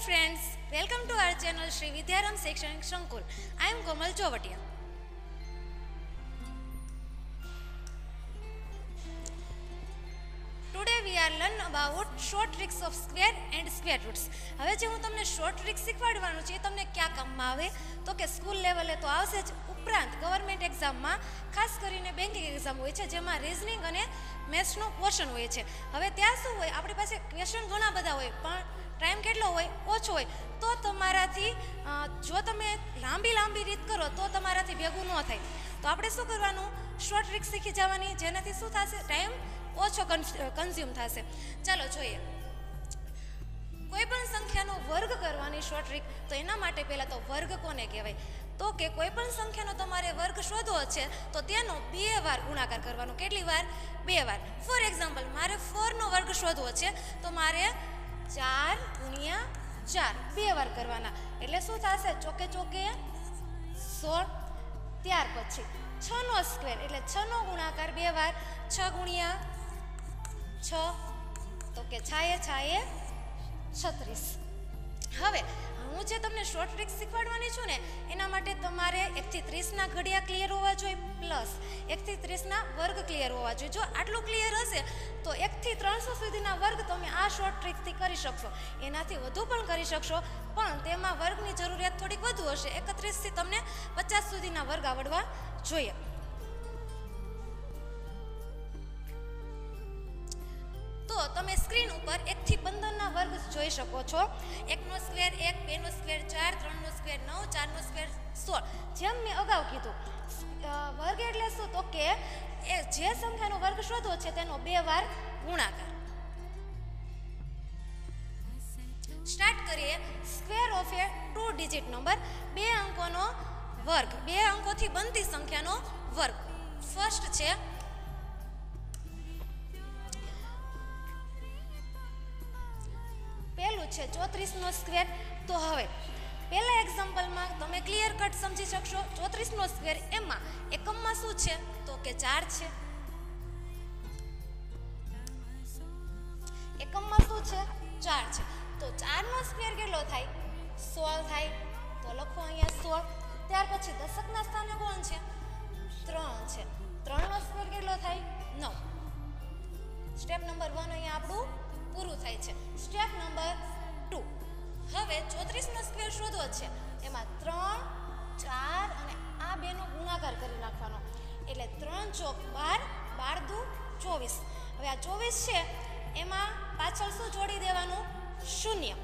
friends, welcome to our channel Sri Vidyaram Shaikshanik Sankul. I am Komal Chovatia. Today we are learn about short tricks of square and square roots. હવે જે હું તમને short trick શીખવાડવાનું છે એ તમને ક્યાં કામમાં આવે તો કે સ્કૂલ લેવલે તો આવશે જ, ઉપરાંત ગવર્મેન્ટ એક્ઝામમાં ખાસ કરીને બેન્કિંગ એક્ઝામ હોય છે જેમાં રીઝનિંગ અને મેથ્સનો પોર્શન હોય છે. હવે ત્યાં શું હોય, આપણી પાસે ક્વેશ્ચન ઘણા બધા હોય પણ ટાઈમ કેટલો હોય, ઓછો હોય. તો તમારાથી જો તમે લાંબી રીત કરો તો તમારાથી ભેગું ન થાય. તો આપણે શું કરવાનું, શોર્ટ ટ્રિક શીખી જવાની, જેનાથી શું થશે, ટાઈમ ઓછો કન્ઝ્યુમ થશે. ચાલો જોઈએ. કોઈ પણ સંખ્યાનો વર્ગ કરવાની શોર્ટ ટ્રિક. તો એના માટે પહેલાં તો વર્ગ કોને કહેવાય, તો કે કોઈ પણ સંખ્યાનો તમારે વર્ગ શોધવો છે તો તેનો 2 વાર ગુણાકાર કરવાનો. કેટલી વાર? 2 વાર. ફોર એક્ઝામ્પલ, મારે 4નો વર્ગ શોધવો છે તો મારે 4 ગુણ્યા 4 2 વાર કરવાના. એટલે શું થશે, ચોકે 16. ત્યાર પછી 6નો સ્ક્વેર એટલે 6નો ગુણાકાર 2 વાર, 6 ગુણ્યા 6 તો કે 36. હવે હું જે તમને શોર્ટ ટ્રિક શીખવાડવાની છું ને એના માટે તમારે 1 થી 30ના ઘડિયા ક્લિયર હોવા જોઈએ, પ્લસ 1 થી 30ના વર્ગ ક્લિયર હોવા જોઈએ. જો આટલું ક્લિયર હશે તો 1 થી 300 સુધીના વર્ગ તમે આ શોર્ટ ટ્રિકથી કરી શકશો. એનાથી વધુ પણ કરી શકશો, પણ તેમાં વર્ગની જરૂરિયાત થોડીક વધુ હશે. 31થી તમને 50 સુધીના વર્ગ આવડવા જોઈએ. તો તમે સ્ક્રીન ઉપર 1 થી 15ના વર્ગ જોઈ શકો છો. 1નો સ્ક્વેર 1, 2નો સ્ક્વેર 4, 3નો સ્ક્વેર 9, 4નો સ્ક્વેર 16. જેમ મેં અગાઉ કીધું, વર્ગ એટલે શું, તો કે એ જે સંખ્યાનો વર્ગ શોધવો છે તેનો 2 વાર ગુણાકાર. સ્ટાર્ટ કરીએ. Square of A 2 digit number, 2 અંકોનો વર્ગ, 2 અંકોથી બનતી સંખ્યાનો વર્ગ. ફર્સ્ટ છે પહેલું છે 34નો સ્ક્વેર. તો હવે પહેલા એક્ઝામ્પલમાં તમે ક્લિયર કટ સમજી શકશો. 34નો સ્ક્વેર, એમાં એકમમાં શું છે તો કે 4 છે. એકમમાં શું છે, 4 છે. તો 4નો સ્ક્વેર કેટલો થાય, 16 થાય. તો લખો અહીંયા 16. ત્યાર પછી દશકના સ્થાને કોણ છે, 3 છે. 3નો સ્ક્વેર કેટલો થાય, 9. સ્ટેપ નંબર 1 અહીંયા આપણું પૂરું થાય છે. Step number 2. હવે 34નો સ્ક્વેર શોધવો છે. એમાં 3, 4 અને આ બેનો ગુણાકાર કરી નાખવાનો. એટલે 3 ચોક 12, 12 દુ 24. હવે આ 24 છે એમાં પાછળ શું જોડી દેવાનું, 0.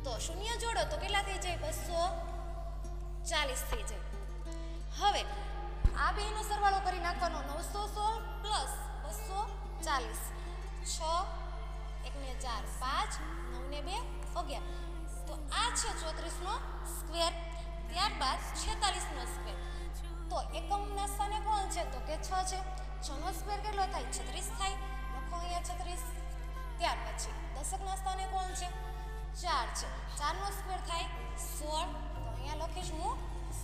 તો 0 જોડો તો કેટલા થઈ જાય, 240 થઈ જાય. હવે આ બેનો સરવાળો કરી નાખવાનો, 916 પ્લસ 240. 6, 1 ને 4 5, 9 ને 2 11. તો આ છે 34નો સ્ક્વેર. ત્યારબાદ 46નો સ્ક્વેર. તો એકમના સ્થાને કોણ છે તો કે 6 છે. 6નો સ્ક્વેર કેટલો થાય, 36 થાય. લખો અહીંયા 36. ત્યાર પછી દશકના સ્થાને કોણ છે, 4 છે. 4નો સ્ક્વેર થાય 16. તો અહીંયા લખીશ હું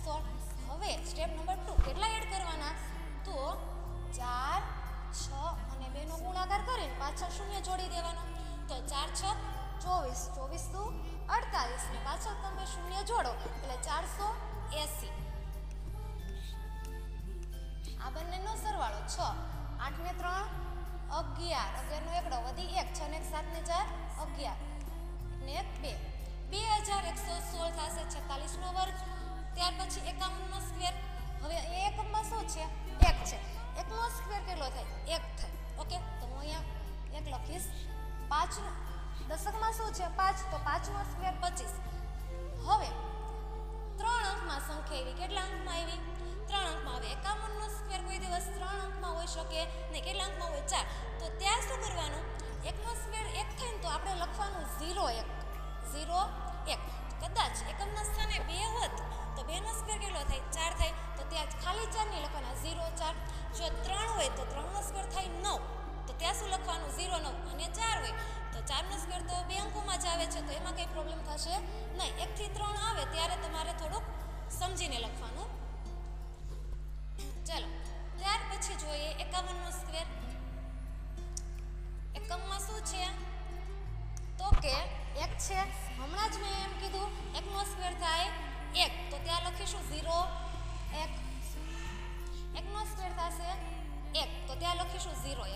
16. હવે સ્ટેપ નંબર 2 કેટલા એડ કરવાના, તો 4, 6 અને 2નો ગુણાકાર કરીને પાછળ 0 જોડી દેવાનો. તો 4 6 24, 24 દુ 48 ને પાછળ તમે 0 જોડો એટલે 480. આ બંનેનો સરવાળો 6, 8 ને 3 11, 11નો એકડો વધી 1, 6 ને 7 ને 4 11 ને 1 2, 2116 થશે. 46નો વર્ગ. ત્યાર પછી 51નો સ્ક્વેર. હવે એ એકમમાં શું છે, 1 છે. 1નો સ્ક્વેર કેટલો થાય, 1 થાય. ઓકે, તો હું અહીંયા 1 લખીશ. 5 દશકમાં શું છે, 5. તો 5નો સ્ક્વેર 25. હવે 3 અંકમાં સંખ્યા આવી. કેટલા અંકમાં આવી, 3 અંકમાં. હવે 51નો સ્ક્વેર કોઈ દિવસ 3 અંકમાં હોઈ શકે નહીં. કેટલા અંકમાં હોય, 4. તો ત્યાં શું કરવાનું, 1નો સ્ક્વેર 1 થાય ને તો આપણે લખવાનું 0 1, 0 1. કદાચ એકમના સ્થાને 2 હોત તો 2નો સ્ક્વેર કેટલો થાય, 4 થાય. તો ત્યાં ખાલી 4 નહીં લખવાના, 0 4. જો 3 હોય તો 3નો સ્ક્વેર થાય 9. તો ત્યાં શું લખવાનું, 0 9. અને 4 હોય તો 4નો સ્ક્વેર તો 2 અંકોમાં જ આવે છે, તો એમાં કંઈ પ્રોબ્લેમ થશે નહીં. 1 થી 3 આવે ત્યારે તમારે થોડુંક સમજીને લખવાનું. ચાલો ત્યાર પછી જોઈએ 51નો સ્ક્વેર. એકમમાં શું છે, તો તો કે 1 છે, હમણાં જ મેં એમ કીધું 1 નો સ્ક્વેર થાય 1, તો ત્યાં લખીશું 0 1, 1 નો સ્ક્વેર થશે 1, તો ત્યાં લખીશું 0 1.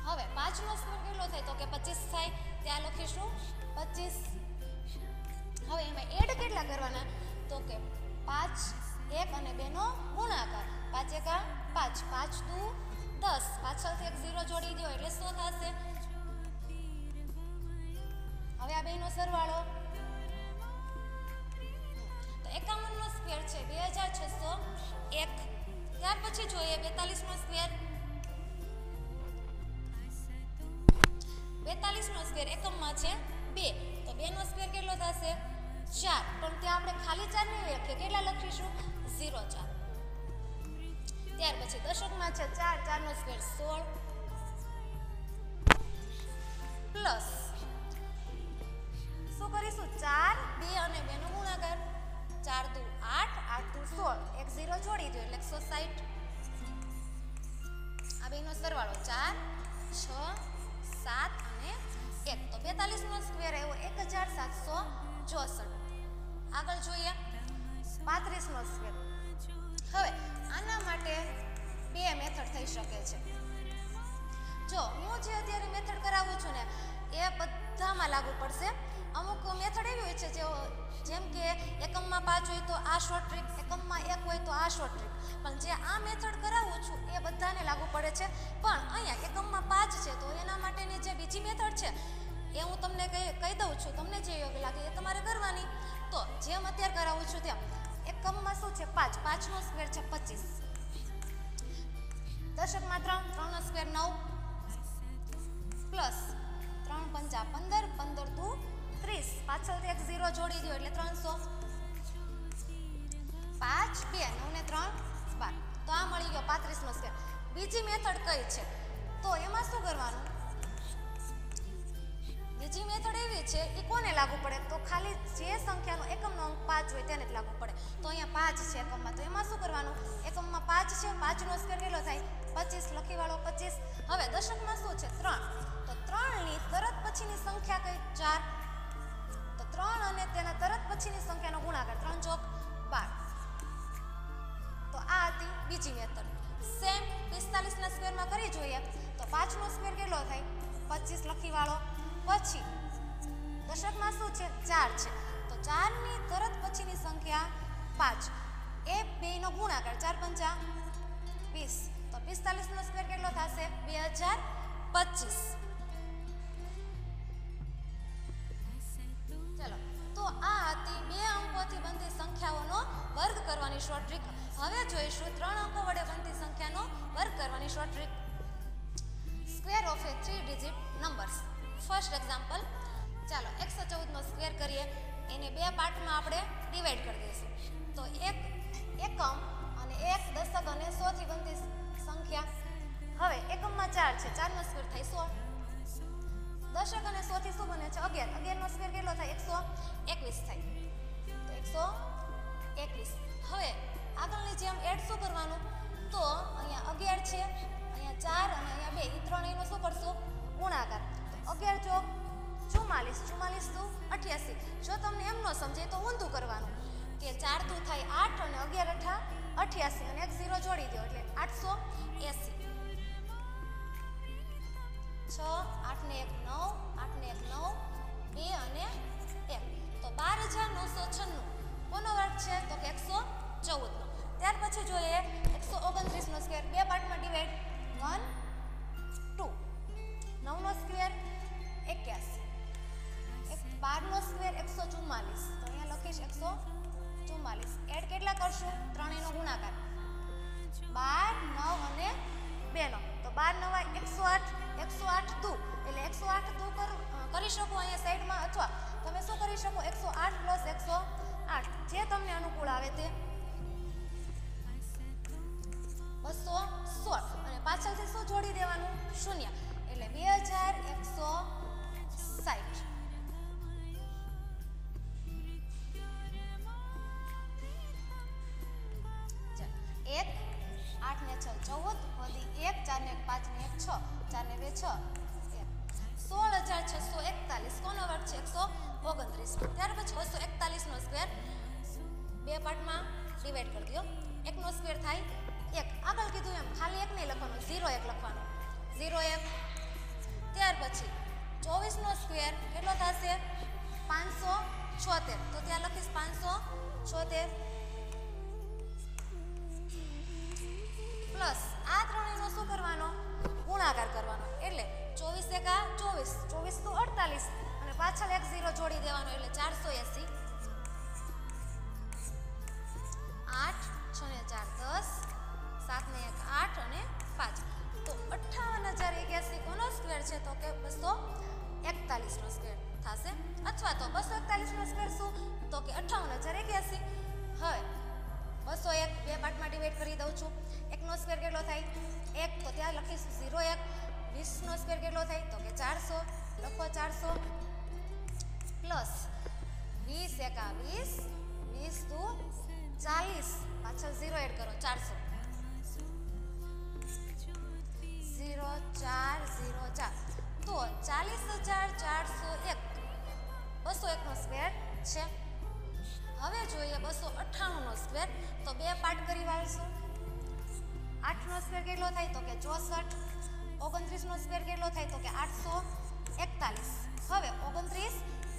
હવે 5 નો સ્ક્વેર કેટલો થાય તો કે 25 થાય, ત્યાં લખીશું 25. હવે એમાં એડ કેટલા કરવાના તો કે 5 1 અને 2 નો ગુણાકાર, 5 1 5, 5 2 10, પાછળથી એક 0 જોડી દો એટલે 100 થશે. હવે આ બેનો સરવાળો તો 51 નો સ્ક્વેર છે 2601. ત્યાર પછી જોઈએ 42 નો સ્ક્વેર. 42 નો સ્ક્વેર એકમમાં છે 2, તો 2 નો સ્ક્વેર કેટલો થશે 4, પણ ત્યાં આપણે ખાલી 4 નહીં લખીએ, કેટલા લખીશું 0 4. ત્યાર પછી દશકમાં છે 4, 4 નો સ્ક્વેર 16 પ્લસ શું કરીશું 4 2 અને 2 નો ગુણાકાર, 4 દુ 8 8 દુ 16, એક 0 જોડી દો એટલે 160. આ બેનો સરવાળો 4 6 7 અને 1, તો 42 નો સ્ક્વેર આવ્યો 1764. આગળ જોઈએ 35 નો સ્ક્વેર. હવે આના માટે બે મેથડ થઈ શકે છે. જો હું જે અત્યારે મેથડ કરાવું છું ને એ બધામાં લાગુ પડશે. અમુક મેથડ એવી હોય છે જેમ કે એકમમાં 5 હોય તો આ શોર્ટ ટ્રીક, એકમમાં 1 હોય તો આ શોર્ટ ટ્રીક, પણ જે આ મેથડ કરાવું છું એ બધાને લાગુ પડે છે. પણ અહીંયા એકમમાં 5 છે તો એના માટેની જે બીજી મેથડ છે એ હું તમને કહી દઉં છું, તમને જે યોગ્ય લાગે એ તમારે કરવાની. તો જેમ અત્યારે કરાવું છું તેમ એકમમાં શું છે 5, 5 નો સ્ક્વેર છે 25, દશકમાં 3, 3 નો સ્ક્વેર 9 પ્લસ 3 5 15, 15 દુ 30, પાછળથી એક 0 જોડી દો એટલે 300. 5 2 9 ને 3 12, તો આ મળી ગયો 35 નો સ્ક્વેર. બીજી મેથડ કઈ છે તો એમાં શું કરવાનું, બીજી મેથડ એવી છે એ કોને લાગુ પડે તો ખાલી જે સંખ્યાનો એકમનો અંક 5 હોય તેને જ લાગુ પડે. તો અહીંયા 5 છે એકમમાં, તો એમાં શું કરવાનું, એકમમાં 5 છે, 5 નો સ્ક્વેર કેટલો થાય 25, લખી વાળો 25. હવે દશકમાં શું છે 3, તો 3 ની તરત પછીની સંખ્યા કઈ 4, તો 3 અને તેના તરત પછીની સંખ્યાનો ગુણાકાર 3 ચોક 12. તો આ હતી બીજી મેથડ. સેમ 45 ના સ્ક્વેરમાં કરી જોઈએ તો 5 નો સ્ક્વેર કેટલો થાય 25, લખી વાળો. પછી દશકમાં શું છે 4 છે, તો 4 ની તરત પછીની સંખ્યા 5, એ બેનો ગુણાકાર 4 5 20, તો 45 નો સ્ક્વેર કેટલો થશે 2025. ચલો, તો આ હતી 2 અંકોથી બનતી સંખ્યાઓનો વર્ગ કરવાની શોર્ટ ટ્રીક. હવે જોઈશું 3 અંકો વડે બનતી સંખ્યાનો વર્ગ કરવાની short trick. Square of A 3 digit numbers. First example, ચાલો 114 નો સ્ક્વેર કરીએ, એને 2 પાર્ટમાં આપણે ડિવાઈડ કરી દઈશું. તો એક એકમ અને એક દશક અને 100 થી બનતી સંખ્યા. હવે એકમમાં 4 છે, 4 નો સ્ક્વેર થાય 100, દશક અને 100 થી શું બને છે 11, 11 નો સ્ક્વેર કેટલો થાય 121 થાય, તો 121. હવે આગળની જેમ એડ શું કરવાનું, તો અહીંયા 11 છે, અહીંયા 4 અને અહીંયા 2, એ ત્રણેયનો શું કરશું ગુણાકાર. 11 ચોક 44, 44 દુ 88. જો તમને એમ ન સમજે તો ઊંધું કરવાનું કે 4 દુ થાય 8 અને 11 અઠા 88 અને એક 0 જોડી દો એટલે 880. 6 8 ને 1 9, 8 ને 1 9, 2 અને 1, તો 12996 કોનો વર્ગ છે તો કે 114 નો. ત્યાર પછી જોઈએ 129 નો સ્ક્વેર, 2 પાર્ટમાં ડિવાઈડ 1 2, 9 નો સ્ક્વેર 81, 12 નો સ્ક્વેર 144, તો અહીંયા લખીશ 144. એડ કેટલા કરશું, ત્રણેયનો ગુણાકાર 12 9 અને 2 નો, તો 12 9 108, 108 દુ એટલે 108 દુ કરી શકો અહીંયા સાઈડમાં, અથવા તમે શું કરી શકો 108 પ્લસ 108, જે તમને અનુકૂળ આવે તે. 216 અને પાછળથી શું જોડી દેવાનું 0 એટલે 2160. એક 8 ને 6 14, વધી 1 4 ને 1 5 ને 1 6, 4 ને 2 6, 1. 16,641 કોનો વર્ગ છે 129. ત્યાર પછી 241 નો સ્ક્વેર બે પાર્ટમાં ડિવાઈડ કરી દો. 1 નો સ્ક્વેર થાય 1. આગળ કીધું એમ ખાલી 1 નહીં લખવાનું, 0 1 લખવાનું, 0 1. ત્યાર પછી 24 નો સ્ક્વેર કેટલો થશે 576. તો ત્યાં લખીશ 576 પ્લસ આ ત્રણેયનો શું કરવાનો ગુણાકાર કરવાનો. એટલે 24 એકા 24, 24 તો 48 અને પાછળ એક 0 જોડી દેવાનો એટલે 480. 8 6 ને 4 10, 7 ને 1 8 અને 5. તો 58,081 કોનો સ્ક્વેર છે તો કે 241 નો સ્ક્વેર થશે. અથવા તો 241 નો સ્ક્વેર શું તો કે 58,081. હવે 201 બે પાર્ટમાં ડિવાઈડ કરી દઉં છું. 1 નો સ્ક્વેર કેટલો થાય 1, તો ત્યાં લખીશું 0 1. 20 નો સ્ક્વેર કેટલો થાય તો કે 400, લખો 400 પ્લસ 20 એકા 20, 20 દુ 40, પાછળ 0 એડ કરો 400. 0 4 0 4 તો 40,401 201 નો સ્ક્વેર છે. હવે જોઈએ 298 નો સ્ક્વેર. તો બે પાર્ટ કરી વાળશું. 8 નો સ્ક્વેર કેટલો થાય તો કે 64. 29 નો સ્ક્વેર કેટલો થાય તો કે 841. હવે 29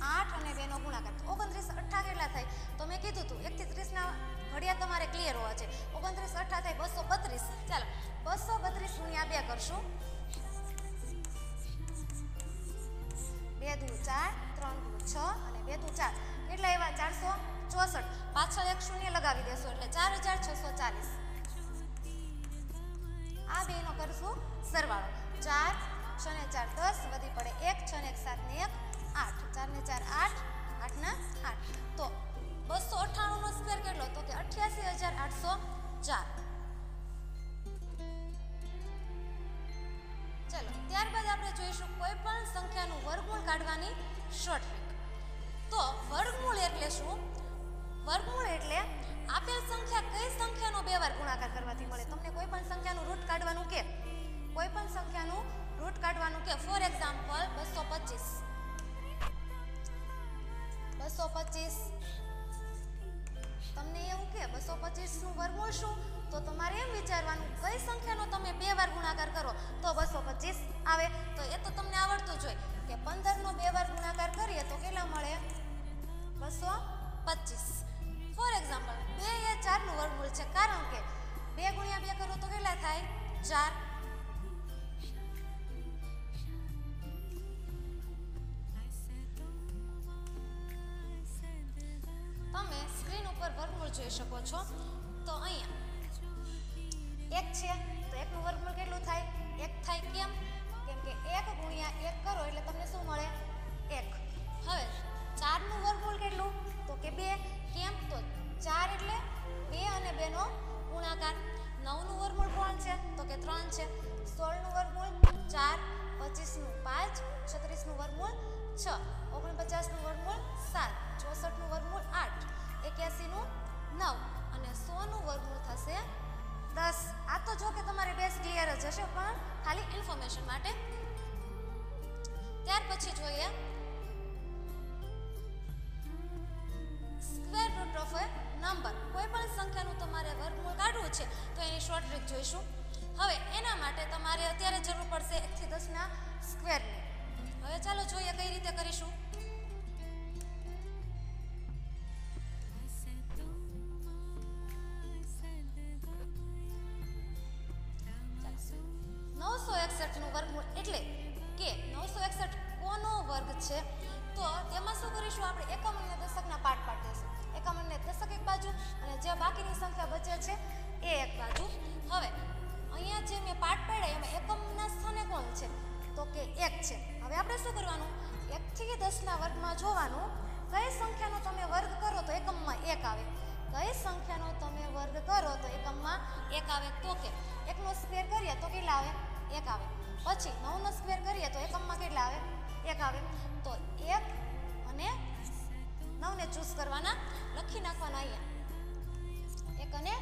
8 અને 2 નો ગુણાકાર. 29 8 કેટલા થાય તો મેં કીધું હતું 1 થી 30 ના ઘડિયા તમારે ક્લિયર હોવા છે. 29 8 થાય 232. ચાલો 232 ગુણ્યા 2 કરશું. 2 દુ 4, 3 દુ 6 અને 2 દુ 4 કેટલા એવા 464. પાછળ એક શૂન્ય લગાવી દેશો એટલે 4,640. આ બેનો કરશું સરવાળો. 4 6 ને 4 10 વધી પડે 1, 6 ને 1 7 ને 1 8, 4 ને 4 8, 8 ના 8. તો 298 નો સ્ક્વેર કેટલો તો કે 88,804. ચલો ત્યારબાદ આપણે જોઈશું કોઈ પણ સંખ્યાનું વર્ગમૂળ કાઢવાની શોર્ટ ટ્રીક. તો વર્ગમૂળ એટલે શું? વર્ગમૂળ એટલે આપેલ સંખ્યા કઈ સંખ્યાનો બે વાર ગુણાકાર કરવાથી મળે. તમને કોઈ પણ સંખ્યાનું રૂટ કાઢવાનું કે કોઈ પણ સંખ્યાનું રૂટ કાઢવાનું કે ફોર એક્ઝામ્પલ 225. 225 તમને એવું કે 225 નું વર્ગમૂળ શું તો તમારે એમ વિચારવાનું કઈ સંખ્યાનો તમે બે વાર ગુણાકાર કરો તો 225 આવે. તો એ તો તમને આવડતું જ હોય કે 15 નો બે વાર ગુણાકાર કરીએ તો કેટલા મળે 225. ફોર એક્ઝામ્પલ 2 એ 4 નું વર્ગમૂળ છે કારણ કે 2 ગુણ્યા 2 કરો તો કેટલા થાય 4. તમે સ્ક્રીન ઉપર વર્ગમૂળ જોઈ શકો છો. તો અહીંયા 1 છે તો 1 નું વર્ગમૂળ કેટલું થાય 1 થાય. કેમ? કેમ કે 1 ગુણ્યા 1 કરો એટલે તમને શું મળે 1. હવે 4 નું વર્ગમૂળ કેટલું તો કે 2. કેમ? તો 4 એટલે 2 અને 2 નો ગુણાકાર. 9 નું વર્ગમૂળ કોણ છે તો કે 3 છે. 16 નું વર્ગમૂળ 4, 25 નું 5, 36 નું વર્ગમૂળ 6, 49 નું વર્ગમૂળ 7, 64 નું વર્ગમૂળ 8, 81 નું 9 અને 100 નું વર્ગમૂળ થશે 10. આ તો જો કે તમારે બેઝ ક્લિયર જ હશે પણ ખાલી ઇન્ફોર્મેશન માટે. ત્યાર પછી જોઈએ square root of A number. કોઈ પણ સંખ્યાનું તમારે વર્ગમૂળ કાઢવું છે તો એની શોર્ટ ટ્રીક જોઈશું. હવે એના માટે તમારે અત્યારે જરૂર પડશે 1 થી 10 ના સ્ક્વેરની. હવે ચાલો જોઈએ કઈ રીતે કરીશું. નું વર્ગમૂળ એટલે કે 961 કોનો વર્ગ છે તો તેમાં શું કરીશું આપણે એકમ અને દશકના પાર્ટ પાડી દઈશું. એકમ અને દશક એક બાજુ અને જે બાકીની સંખ્યા બચે છે એ એક બાજુ. હવે અહીંયા જે મેં પાર્ટ પાડ્યા એમાં એકમના સ્થાને કોણ છે તો કે 1 છે. હવે આપણે શું કરવાનું 1 થી 10 ના વર્ગમાં જોવાનું કઈ સંખ્યાનો તમે વર્ગ કરો તો એકમમાં 1 આવે. કઈ સંખ્યાનો તમે વર્ગ કરો તો એકમમાં 1 આવે. તો કે 1 નો સ્ક્વેર કરીએ તો કેટલા આવે 1 આવે. પછી 9 નો સ્ક્વેર કરીએ તો એકમમાં કેટલા આવે 1 આવે. તો 1 અને 9 ને ચૂઝ કરવાના, લખી નાખવાના અહીંયા 1 અને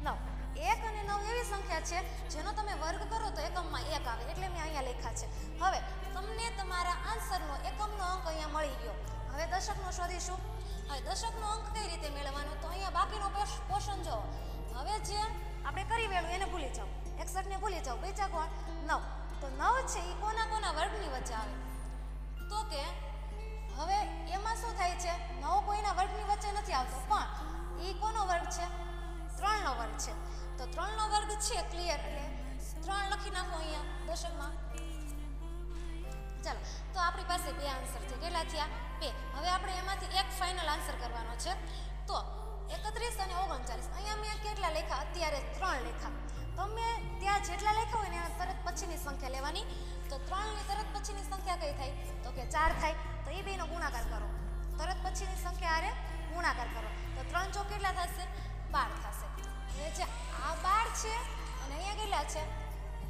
9. 9. 1 અને 9 એવી સંખ્યા છે જેનો તમે વર્ગ કરો તો એકમમાં 1 આવે, એટલે મેં અહીંયા લખ્યા છે. હવે તમને તમારા આન્સરનો એકમનો અંક અહીંયા મળી ગયો. હવે દશકનો શોધીશું. હવે દશકનો અંક કઈ રીતે મેળવવાનો, તો અહીંયા બાકીનો પોર્શન જુઓ. હવે જે આપણે કરી વેળું એને ભૂલી જાઓ, 61 ને ભૂલી જાઓ, બચ્યા કોણ 9. તો 9 છે એ કોના વર્ગની વચ્ચે આવે, તો કે હવે એમાં શું થાય છે, 9 કોઈના વર્ગની વચ્ચે નથી આવતો, પણ એ કોનો વર્ગ છે, 3નો વર્ગ છે. તો 3નો વર્ગ છે ક્લિયર, એટલે 3 લખી નાખો અહીંયા દશકમાં. ચાલો, તો આપણી પાસે 2 આન્સર છે. કેટલા થયા? 2. હવે આપણે એમાંથી એક ફાઇનલ આન્સર કરવાનો છે. તો 31 અને 39 અહીંયા મેં કેટલા લખ્યા, અત્યારે 3 લખ્યા. તમે ત્યાં જેટલા લખ્યા હોય ને એના તરત પછીની સંખ્યા લેવાની. તો 3 ની તરત પછીની સંખ્યા કઈ થાય, તો કે 4 થાય. તો એ બેનો ગુણાકાર કરો, તરત પછીની સંખ્યા આરે ગુણાકાર કરો. તો 3 ચોક કેટલા થશે, 12 થશે. હવે જે આ 12 છે અને અહીંયા કેટલા છે,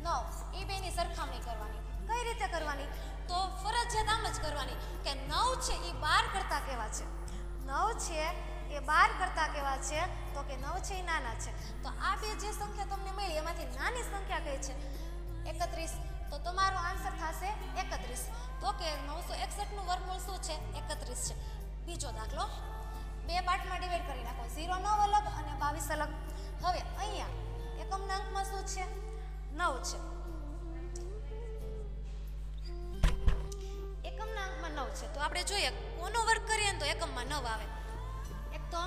9, એ બેની સરખામણી કરવાની. કઈ રીતે કરવાની, તો ફરજિયાત આમ જ કરવાની કે 9 છે એ 12 કરતા કેવા છે, 9 છે એ 12 કરતા કેવા છે, તો કે 9 છે એ નાના છે. તો આ બે જે સંખ્યા તમને મળી એમાંથી નાની સંખ્યા કઈ છે, 31. તો તમારો આન્સર થશે 31. તો કે 961 નું વર્ગમૂળ શું છે, 31 છે. બીજો દાખલો, 2 પાર્ટમાં ડિવાઈડ કરી નાખો, 0 9 અલગ અને 22 અલગ. હવે અહીંયા એકમના અંકમાં શું છે, 9 છે. એકમના અંકમાં 9 છે. તો આપણે જોઈએ કોનો વર્ગ કરીએ તો એકમમાં 9 આવે. એક તો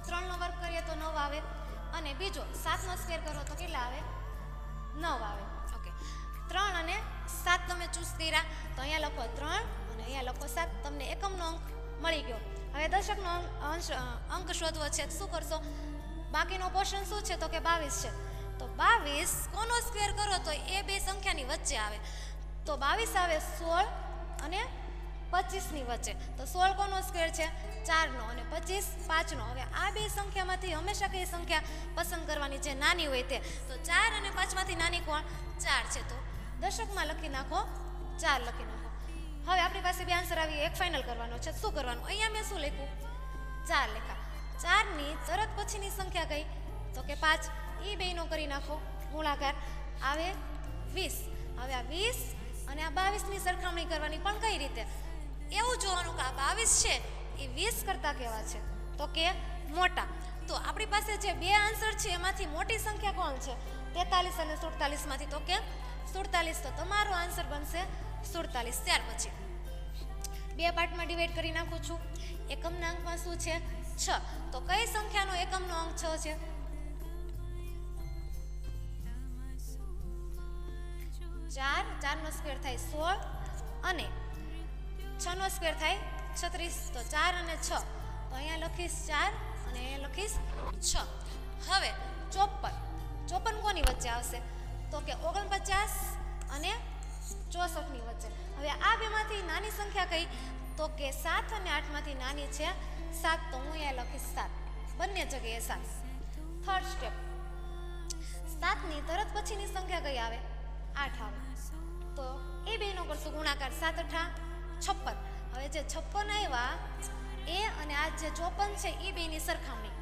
3 નો વર્ગ કરીએ તો 9 આવે, અને બીજો 7 નો સ્ક્વેર કરો તો કેટલા આવે, 9 આવે. ઓકે, 3 અને 7 તમે ચૂઝ કર્યા, તો અહીંયા લખો 3 અને અહીંયા લખો 7. તમને એકમનો અંક મળી ગયો. હવે દશકનો અંક શોધવો છે, શું કરશો, બાકીનો પોર્શન શું છે, તો કે 22 છે. તો 22 કોનો સ્ક્વેર કરો તો એ બે સંખ્યાની વચ્ચે આવે. તો 22 આવે 16 અને 25 ની વચ્ચે. તો 16 કોનો સ્ક્વેર છે, 4 નો, અને 25 5 નો. હવે આ બે સંખ્યામાંથી હંમેશા કઈ સંખ્યા પસંદ કરવાની છે, નાની હોય તે. તો 4 અને 5 માંથી નાની કોણ, 4 છે. તો દશકમાં લખી નાખો, 4 લખી નાખો. હવે આપણી પાસે બે આન્સર આવી, એક ફાઇનલ કરવાનો છે. શું કરવાનું, અહીંયા મેં શું લખ્યું, 4 લખ્યા. 4 ની તરત પછીની સંખ્યા કઈ, તો કે 5. એ બેનો કરી નાખો ગુણાકાર, આવે 20. હવે આ 20 અને આ 22 ની સરખામણી કરવાની, પણ કઈ રીતે, એવું જોવાનું કે આ 22 છે એ 20 કરતા કેવા છે, તો કે મોટા. તો આપણી પાસે જે બે આન્સર છે એમાંથી મોટી સંખ્યા કોણ છે, 43 અને 47 માંથી, તો કે 47. તો તમારો આન્સર બનશે 47. ત્યાર પછી 2 પાર્ટમાં ડિવાઈડ કરી નાખું છું. એકમના અંકમાં શું છે, 6. તો કઈ સંખ્યાનો એકમનો અંક 6 છે, 4 નો સ્ક્વેર થાય 16 અને 6 નો સ્ક્વેર થાય 36. તો 4 અને 6. તો અહીંયા લખીશ 4 અને અહીંયા લખીશ 6. હવે 54 કોની વચ્ચે આવશે, તો કે 49 અને 64 ની વચ્ચે. હવે આ બેમાંથી નાની સંખ્યા કઈ, તો કે 7 અને 8 માંથી નાની છે 7. તો હું અહીંયા લખીશ 7, બંને જગ્યાએ 7. થર્ડ સ્ટેપ, 7 ની તરત પછીની સંખ્યા કઈ આવે, 8 આવે. તો એ બેનો કરશું ગુણાકાર, 7 8 56. હવે જે 56 આવ્યા એ અને આ જે 54 છે એ બેની સરખામણી.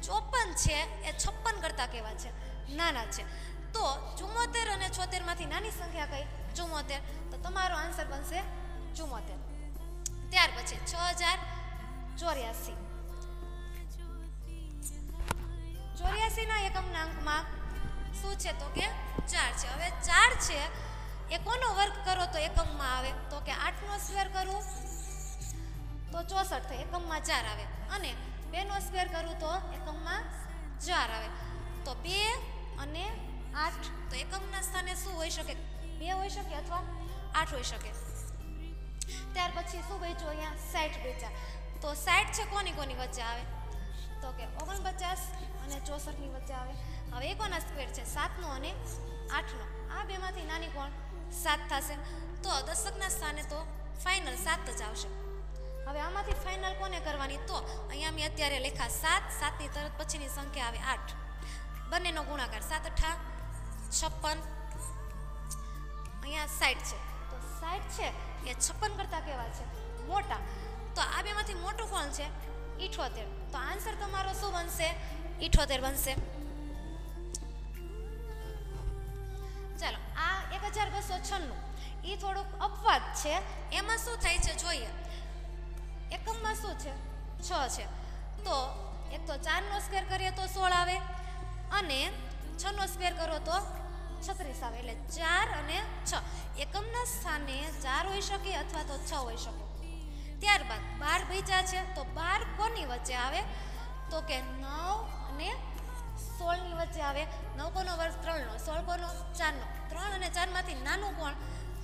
54 છે એ 56 કરતા કેવા છે, નાના છે. તો 74 અને 76 માંથી નાની સંખ્યા કઈ, 74. તો તમારો આન્સર બનશે 74. ત્યાર પછી 6084. 84 ના એકમના અંકમાં શું છે, તો કે 4 છે. હવે 4 છે એ કોનો વર્ગ કરો તો એકમમાં આવે, તો કે 8 નો સ્ક્વેર કરું તો 64 થાય, એકમમાં 4 આવે. અને 2 નો સ્ક્વેર કરું તો એકમમાં 4 આવે. તો 2 અને 8, તો એકમના સ્થાને શું હોઈ શકે, 2 હોઈ શકે અથવા 8 હોઈ શકે. ત્યાર પછી શું બચ્યું, અહીંયા 60 બચ્યા. તો 60 છે કોની વચ્ચે આવે, તો કે 49 અને 64 ની વચ્ચે આવે. હવે એ કોના સ્ક્વેર છે, 7 નો અને 8 નો. આ બેમાંથી નાની કોણ, 7 થશે. તો દશકના સ્થાને તો ફાઇનલ 7 જ આવશે. હવે આમાંથી ફાઇનલ કોને કરવાની, તો અહીંયા મેં અત્યારે લખ્યા 7. 7 ની તરત પછીની સંખ્યા આવે 8. બંનેનો ગુણાકાર, 7 8 56. અહીંયા 60 છે. તો 60 છે એ 56 કરતા કેવા છે, મોટા. તો આ બેમાંથી મોટું કોણ છે, 78. તો આન્સર તમારો શું બનશે, 78 બનશે. 96 એ થોડુંક અપવાદ છે. એમાં શું થાય છે જોઈએ. એકમમાં શું છે 6 છે, તો એક તો 4 સ્ક્વેર કરીએ તો 16 આવે અને 6 સ્ક્વેર કરો તો 36 આવે. એટલે 4 અને 6 એકમના સ્થાને 4 હોઈ શકે અથવા તો 6 હોઈ શકે. ત્યારબાદ 12 બચ્યા છે, તો 12 કોની વચ્ચે આવે તો કે 9 અને 16 ની વચ્ચે આવે. 9 કોનો વર્ગ 3 નો, 16 કોનો 4 નો. 3 અને 4 માંથી નાનું કોણ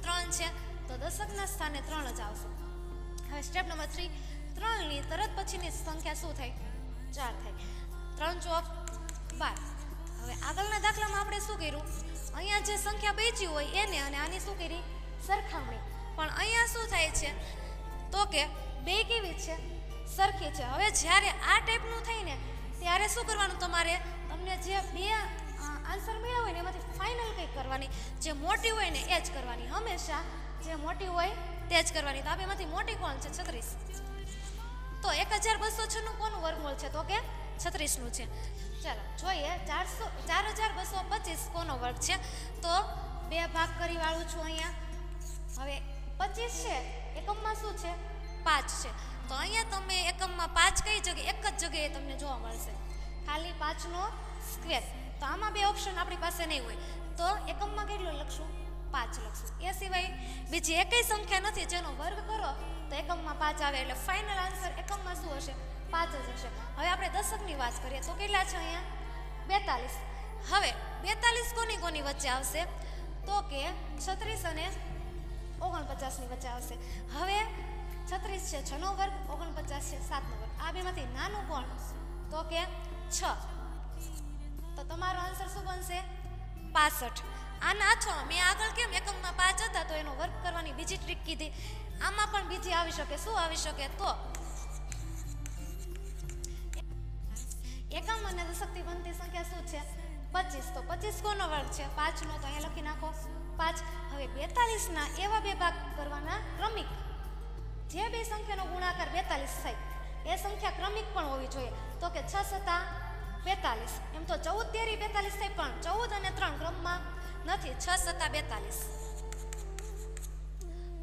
3 છે, તો દશકના સ્થાને 3 જ આવશે. હવે સ્ટેપ નંબર 3, 3 ની તરત પછીની સંખ્યા શું થાય 4 થાય. 3 ચોક 12. હવે આગળના દાખલામાં આપણે શું કર્યું, અહીંયા જે સંખ્યા બચી હોય એને અને આની શું કરી સરખામણી. પણ અહીંયા શું થાય છે તો કે બે કેવી છે સરખી છે. હવે જ્યારે આ ટાઈપનું થાય ને ત્યારે શું કરવાનું, તમારે તમને જે બે આન્સર મળ્યા હોય ને એમાંથી ફાઇનલ કંઈક કરવાની. જે મોટી હોય ને એ જ કરવાની, હંમેશા જે મોટી હોય તે જ કરવાની. તો આ બેમાંથી મોટી કોણ છે 36. તો 1296 કોનું વર્ગમૂળ છે તો કે 36 નું છે. ચાલો જોઈએ 4225 કોનો વર્ગ છે. તો બે ભાગ કરી વાળું છું અહીંયા. હવે 25 છે એકમમાં શું છે 5 છે, તો અહીંયા તમે એકમમાં 5 કઈ જગ્યાએ એક જ જગ્યાએ તમને જોવા મળશે, ખાલી 5 નો સ્ક્વેર. તો આમાં બે ઓપ્શન આપણી પાસે નહીં હોય, તો એકમમાં કેટલું લખશું 5 લખશું. એ સિવાય બીજી એકેય સંખ્યા નથી જેનો વર્ગ કરો તો એકમમાં 5 આવે. એટલે ફાઇનલ આન્સર એકમમાં શું હશે 5 જ હશે. હવે આપણે દશકની વાત કરીએ તો કેટલા છે અહીંયા 42. હવે 42 કોની કોની વચ્ચે આવશે તો કે 36 અને 49 ની વચ્ચે આવશે. હવે 36 છે 6 નો વર્ગ, 49 છે 7 નો વર્ગ. આ બેમાંથી નાનું કોણ તો કે 6. તો તમારો આન્સર શું બનશે 65. આના અથવા મેં આગળ કેમ એકમમાં 5 હતા તો એનો વર્ગ કરવાની બીજી ટ્રીક કીધી. આમાં પણ બીજી આવી શકે. શું આવી શકે તો એકમ અને દશકથી બનતી સંખ્યા શું છે 25. તો 25 કોનો વર્ગ છે 5 નો, તો અહીંયા લખી નાખો 5. હવે 42 ના એવા બે ભાગ કરવાના ક્રમિક. જે બે સંખ્યાનો ગુણાકાર 42 થાય એ સંખ્યા ક્રમિક પણ હોવી જોઈએ. તો કે 6 સત્તા 42. એમ તો 14 તેરી 42 થાય, પણ 14 અને 3 ક્રમમાં નથી. 6 સત્તા 42.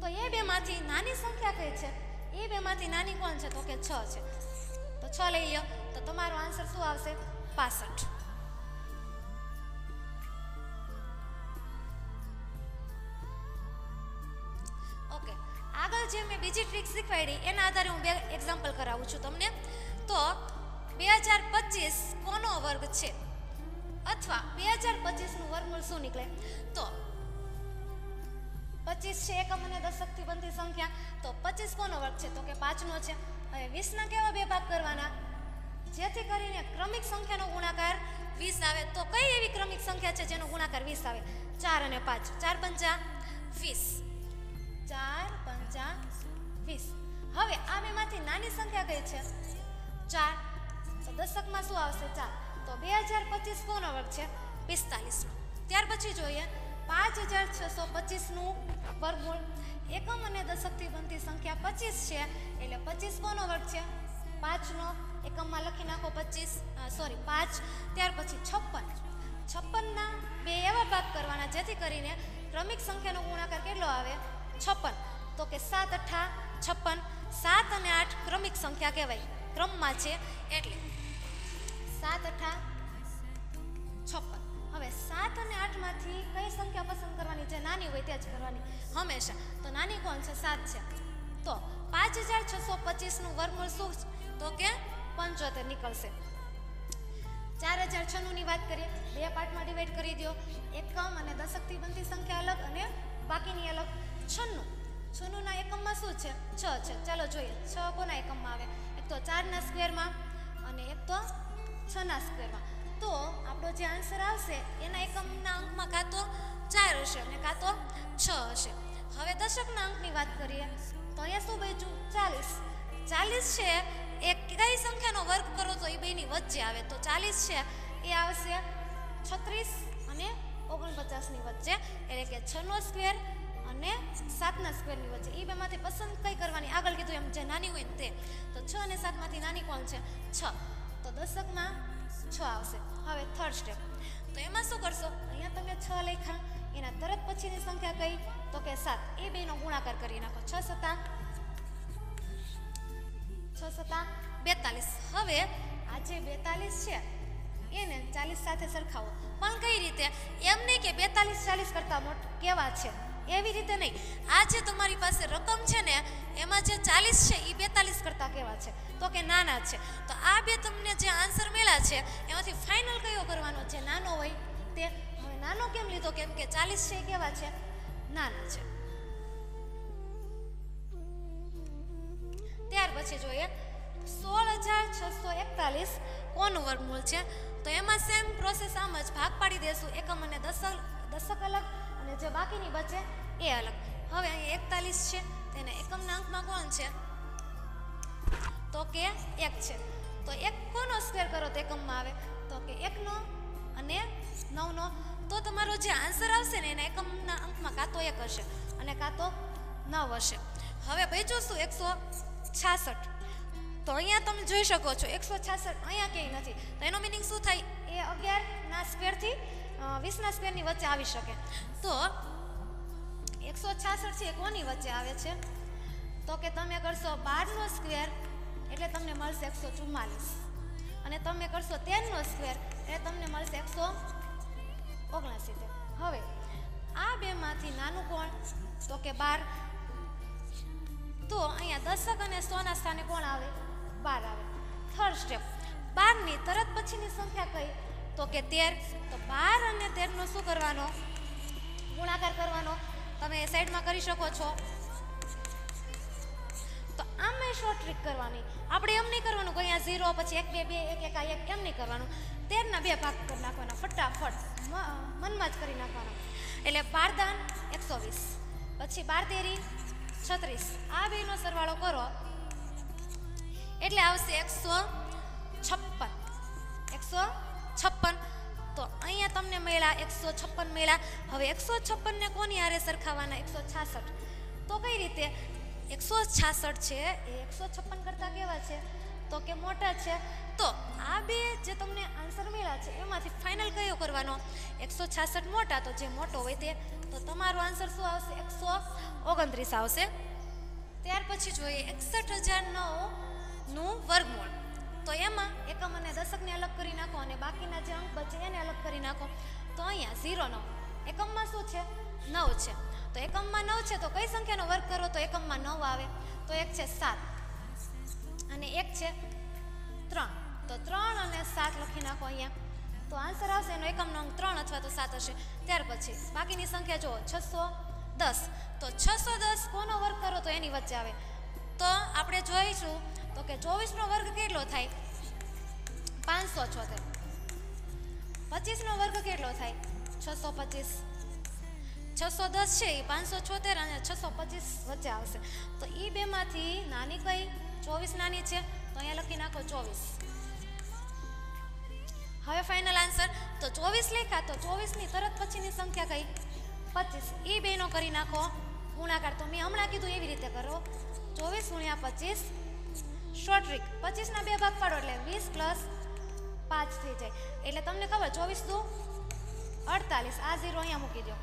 તો એ બેમાંથી નાની સંખ્યા કઈ છે, એ બેમાંથી નાની કોણ છે તો કે 6 છે. તો 6 લઈ લો, તો તમારો આન્સર શું આવશે 65. ઓકે, આગળ જે મેં બીજી ટ્રીક શીખવાડી એના આધારે હું બે એક્ઝામ્પલ કરાવું છું તમને. તો 2025 કોનો વર્ગ છે અથવા 2025 નું વર્ગમૂળ શું નીકળે. તો 25 છે એકમ અને દશકથી બનતી સંખ્યા, તો 25 કોનો વર્ગ છે તો કે 5 નો છે. હવે 20 ના કેવા બે ભાગ કરવાના જેથી કરીને ક્રમિક સંખ્યાનો ગુણાકાર 20 આવે. તો કઈ એવી ક્રમિક સંખ્યા છે જેનો ગુણાકાર 20 આવે 4 અને 5. 4 પંચા 20. 4 પંચા 20. હવે આ બેમાંથી નાની સંખ્યા કઈ છે 4. તો દશકમાં શું આવશે 4. તો 2025 કોનો વર્ગ છે 45 નો. ત્યાર પછી જોઈએ 5625 નું વર્ગમૂળ. એકમ અને દશકથી બનતી સંખ્યા 25 છે, એટલે 25 કોનો વર્ગ છે 5 નો. એકમમાં લખી નાખો 5. ત્યાર પછી 56. 56 ના બે એવા ભાગ કરવાના જેથી કરીને ક્રમિક સંખ્યાનો ગુણાકાર કેટલો આવે 56. તો કે 7 અઠ્ઠા 56. 7 અને 8 ક્રમિક સંખ્યા કહેવાય, ક્રમમાં છે એટલે 7 અઠ્ઠા 56. હવે 7 અને 8 માંથી કઈ સંખ્યા પસંદ કરવાની, જે નાની હોય તે જ કરવાની હંમેશા. તો નાની કોણ છે 7 છે. તો 5625 નું વર્ગમૂળ શું તો કે 75 નીકળશે. 4096 ની વાત કરીએ, બે પાર્ટમાં ડિવાઈડ કરી દો. એકમ અને દશકથી બનતી સંખ્યા અલગ અને બાકીની અલગ. 96 ના એકમમાં શું છે 6 છે. ચાલો જોઈએ 6 કોના એકમમાં આવે, એક તો 4 ના સ્ક્વેરમાં અને એક તો 6 ના સ્ક્વેરમાં. તો આપણો જે આન્સર આવશે એના એકમના અંકમાં કાં તો 4 હશે અને કાં તો 6 હશે. હવે દશકના અંકની વાત કરીએ તો અહીંયા શું બચ્યું 40. 40 છે એ કઈ સંખ્યાનો વર્ગ કરો તો એ બેની વચ્ચે આવે. તો 40 છે એ આવશે 36 અને 49 ની વચ્ચે, એટલે કે 6 નો સ્ક્વેર અને 7 ના સ્ક્વેરની વચ્ચે. એ બેમાંથી પસંદ કઈ કરવાની, આગળ કીધું એમ જે નાની હોય ને તે. તો 6 અને 7 માંથી નાની કોણ છે 6. તો દશકમાં 6 આવશે. હવે થર્ડ સ્ટેપ, તો એમાં શું કરશો, અહીંયા તમે 6 લખ્યા, એના તરત પછીની સંખ્યા કઈ? તો કે 7. એ બેનો ગુણાકાર કરી નાખો. 6 સત્તા 42. હવે આ જે 42 છે એને 40 સાથે સરખાવો. પણ કઈ રીતે? એમ નહીં કે 42 40 કરતાં કેવા છે એવી રીતે નહીં. આ જે તમારી પાસે રકમ છે ને એમાં જે 40 છે એ 42 કરતાં કેવા છે? તો કે નાના છે. તો આ બે તમને જે આન્સર મળ્યા છે એમાંથી ફાઇનલ કયો કરવાનો? જે નાનો હોય તે. હવે નાનો કેમ લીધો? કેમ કે 40 છે એ કેવા છે? નાના છે. ત્યાર પછી જોઈએ 16,641 કોનું વર્ગમૂળ છે? તો એમાં સેમ પ્રોસેસ આમ જ ભાગ પાડી દેશું. એકમ અને દશક અલગ અને જે બાકીની બચે એ અલગ. હવે અહીં 41 છે તેને એકમના અંકમાં કોણ છે? તો કે 1 છે. તો 1 કોનો સ્ક્વેર કરો તો એકમમાં આવે? તો કે 1 નો અને 9 નો. તો તમારો જે આન્સર આવશે ને એના એકમના અંકમાં કાં તો 1 હશે અને કાં તો 9 હશે. હવે બચ્યું શું? 166. તો અહીંયા તમે જોઈ શકો છો 166 અહીંયા ક્યાંય નથી. તો એનો મિનિંગ શું થાય? એ 11ના સ્ક્વેરથી 20ના સ્ક્વેરની વચ્ચે આવી શકે. તો 166 છે એ કોની વચ્ચે આવે છે? તો કે તમે કરશો 12નો સ્ક્વેર એટલે તમને મળશે 144 અને તમે કરશો 13નો સ્ક્વેર એટલે તમને મળશે 169. હવે આ બેમાંથી નાનું કોણ? તો કે 12. તો અહીંયા દશક અને 100ના સ્થાને કોણ આવે? 12 આવે. થર્ડ સ્ટેપ, 12ની તરત પછીની સંખ્યા કઈ? તો કે 13. તો 12 અને 13નો શું કરવાનો? ગુણાકાર કરવાનો. તમે સાઈડમાં કરી શકો છો. તો આમાં શોર્ટ ટ્રીક કરવાની. આપણે એમ નહીં કરવાનું કે અહીંયા 0 પછી 1 2 2 1 1 1 એમ નહીં કરવાનું. 13ના 2 ભાગ કરી નાખવાના ફટાફટ મનમાં જ કરી નાખવાના. એટલે 12 દાન 120 પછી 12 તેરી 36. આ બેનો સરવાળો કરો એટલે આવશે 156. તો અહીંયા તમને મળ્યા 156 મળ્યા. હવે 156 ને કોની હારે સરખાવવાના? 166. તો કઈ રીતે? 166 છે એ 156 કરતાં કેવા છે? તો કે મોટા છે. તો આ બે જે તમને આન્સર મળ્યા છે એમાંથી ફાઇનલ કયો કરવાનો? 166 મોટા. તો જે મોટો હોય તે. તો તમારો આન્સર શું આવશે? 129 આવશે. ત્યાર પછી જોઈએ 61,009નું વર્ગમૂળ. તો એમાં એકમ અને દશકને અલગ કરી નાખો અને બાકીના જે અંક બચે એને અલગ કરી નાખો. તો અહીંયા 0 9. એકમમાં શું છે? 9 છે. તો એકમમાં 9 છે તો કઈ સંખ્યાનો વર્ગ કરો તો એકમમાં 9 આવે? તો એક છે 7 અને એક છે 3. તો 3 અને 7 લખી નાખો અહીંયા. તો આન્સર આવશે એનો એકમનો અંક 3 અથવા તો 7 હશે. ત્યાર પછી બાકીની સંખ્યા જુઓ 610. તો 610 કોનો વર્ગ કરો તો એની વચ્ચે આવે? તો આપણે જોઈશું તો કે 24નો વર્ગ કેટલો થાય? 576. 25નો વર્ગ કેટલો થાય? 625. 610 છે એ 576 અને 625 વચ્ચે આવશે. તો એ બેમાંથી નાની કઈ? 24 નાની છે તો અહીંયા લખી નાખો 24. હવે ફાઇનલ આન્સર તો 24 લખ્યા તો 24ની તરત પછીની સંખ્યા કઈ? 25. એ બેનો કરી નાખો ગુણાકાર. તો મેં હમણાં કીધું એવી રીતે કરો. 24 × 25. Short trick. 25ના 2 ભાગ પાડો એટલે 20 + 5 થઈ જાય. એટલે તમને ખબર 24 દુ 48. આ 0 અહીંયા મૂકી દો.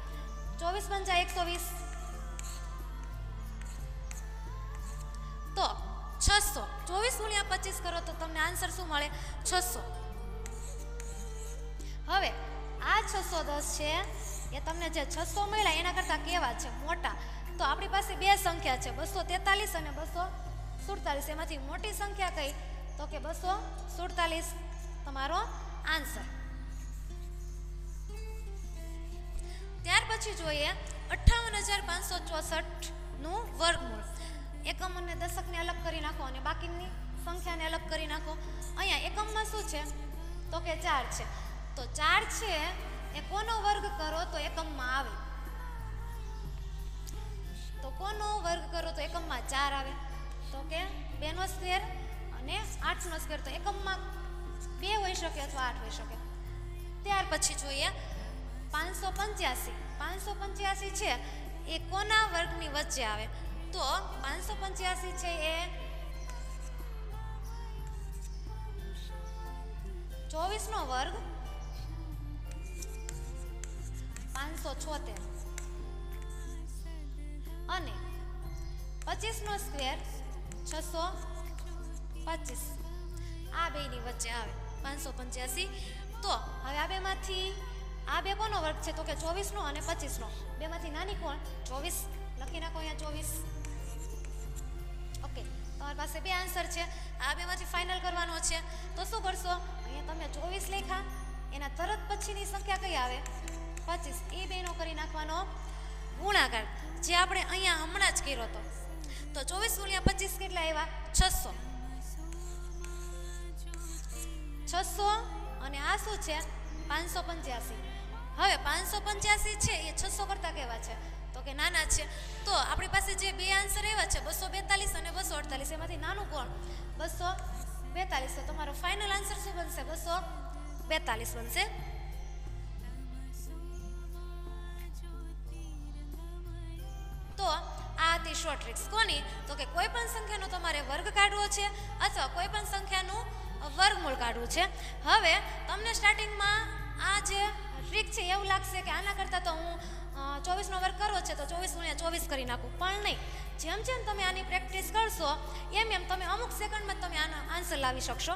24 × 120. તો 600. 24 × 25 કરો તો તમને આન્સર શું મળે? 600. હવે આ 610 છે એ તમને જે 600 મળ્યા એના કરતાં કેવા છે? મોટા. તો આપણી પાસે બે સંખ્યા છે 243 અને 247. એમાંથી મોટી સંખ્યા કઈ? તો કે 247 તમારો આન્સર. ત્યાર પછી જોઈએ 58,564નું વર્ગમૂળ. એકમ અને દશકને અલગ કરી નાખો અને બાકીની સંખ્યાને અલગ કરી નાખો. અહીંયા એકમમાં શું છે? તો કે 4 છે. તો 4 છે એ કોનો વર્ગ કરો તો એકમમાં આવે? તો કોનો વર્ગ કરો તો એકમમાં 4 આવે? તો કે 2નો સ્ક્વેર અને 8નો સ્ક્વેર. તો એકમમાં 2 હોઈ શકે અથવા 8 હોઈ શકે. ત્યાર પછી જોઈએ 585. 585 છે એ કોના વર્ગની વચ્ચે આવે? તો 585 છે એ 24નો વર્ગ 585 576 અને 25નો સ્ક્વેર 625, આ બેની વચ્ચે આવે 585. તો હવે આ બેમાંથી આ બે કોનો વર્ગ છે? તો કે 24નો અને 25નો. બેમાંથી નાની કોણ? 24. લખી નાખો અહીંયા 24. ઓકે, તમારી પાસે બે આન્સર છે. આ બેમાંથી ફાઇનલ કરવાનો છે. તો શું કરશો? અહીંયા તમે 24 લખ્યા, એના તરત પછીની સંખ્યા કઈ આવે? 25. એ બેનો કરી નાખવાનો ગુણાકાર, જે આપણે અહીંયા હમણાં જ કર્યો હતો. તો 24 × 25 કેટલા આવ્યા? 600. 600 અને આ શું છે? 585. હવે 585 છે એ 600 કરતા કેવા છે? તો કે નાના છે. તો આપણી પાસે જે બે આન્સર એવા છે 242 અને 248, એમાંથી નાનું કોણ? 242. તો તમારો ફાઇનલ આન્સર શું બનશે? 242 બનશે. તો આ હતી શોર્ટ ટ્રિક્સ. કોની? તો કે કોઈ પણ સંખ્યાનો તમારે વર્ગ કાઢવો છે અથવા કોઈ પણ સંખ્યાનું વર્ગમૂળ કાઢવું છે. હવે તમને સ્ટાર્ટિંગમાં આ જે ટ્રીક છે એવું લાગશે કે આના કરતાં તો હું 24નો વર્ગ કરવો છે તો 24 × 24 કરી નાખું, પણ નહીં. જેમ જેમ તમે આની પ્રેક્ટિસ કરશો એમ એમ તમે અમુક સેકન્ડમાં તમે આનો આન્સર લાવી શકશો.